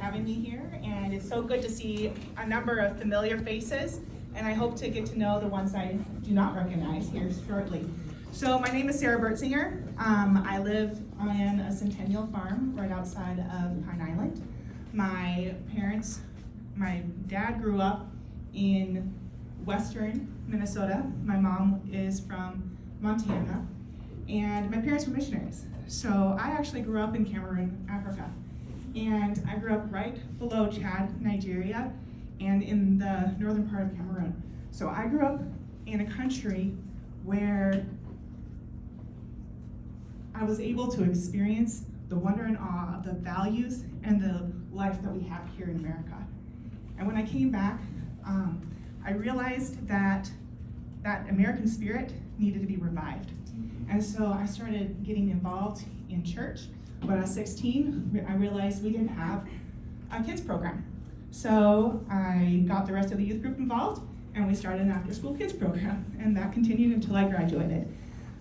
having me here, and it's so good to see a number of familiar faces, and I hope to get to know the ones I do not recognize here shortly. So my name is Sarah Bertzinger. I live on a centennial farm right outside of Pine Island. My dad grew up in western Minnesota. My mom is from Montana, and my parents were missionaries. So I actually grew up in Cameroon, Africa. And I grew up right below Chad, Nigeria, and in the northern part of Cameroon. So I grew up in a country where I was able to experience the wonder and awe of the values and the life that we have here in America. And when I came back, I realized that that American spirit needed to be revived. And so I started getting involved in church. When I was 16, I realized we didn't have a kids program. So I got the rest of the youth group involved, and we started an after-school kids program, and that continued until I graduated.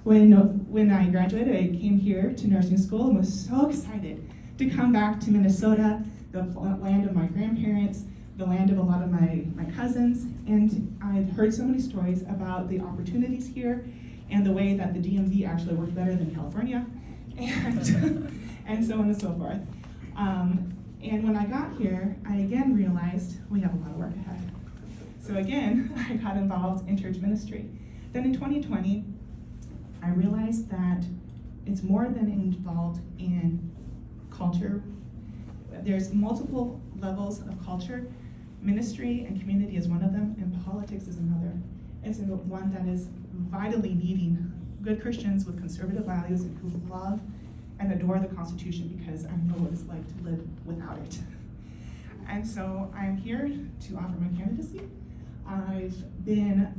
When I graduated, I came here to nursing school and was so excited to come back to Minnesota, the land of my grandparents, the land of a lot of my cousins, and I had heard so many stories about the opportunities here and the way that the DMV actually worked better than California, and so on and so forth. And when I got here, I again realized we have a lot of work ahead. So again, I got involved in church ministry. Then in 2020, I realized that it's more than involved in culture. There's multiple levels of culture. Ministry and community is one of them, and politics is another. It's one that is vitally needing good Christians with conservative values and who love and adore the Constitution, because I know what it's like to live without it. And so I'm here to offer my candidacy. I've been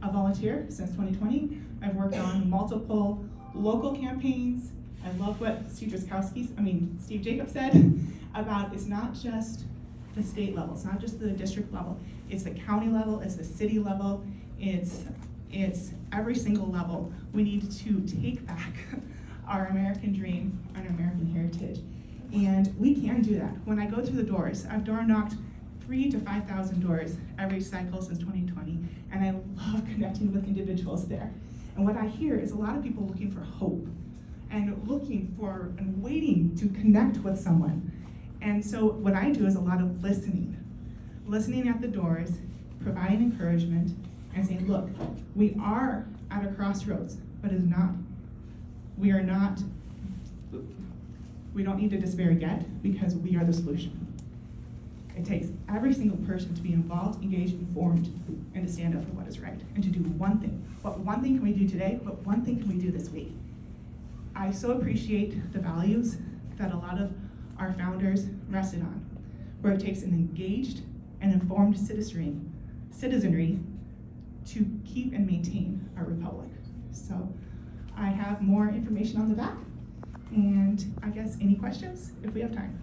a volunteer since 2020. I've worked on multiple local campaigns. I love what Steve Jacobs said about it's not just the state level, it's not just the district level, it's the county level, it's the city level, it's every single level. We need to take back our American dream and American heritage. And we can do that. When I go through the doors, I've door knocked 3,000 to 5,000 doors every cycle since 2020, and I love connecting with individuals there. And what I hear is a lot of people looking for hope and looking for and waiting to connect with someone. And so what I do is a lot of listening at the doors, providing encouragement, and saying, look, we are at a crossroads, but we don't need to despair yet, because we are the solution. It takes every single person to be involved, engaged, informed, and to stand up for what is right, and to do one thing. What one thing can we do today? What one thing can we do this week? I so appreciate the values that a lot of our founders rested on, where it takes an engaged and informed citizenry to keep and maintain our republic. So I have more information on the back, and I guess any questions if we have time.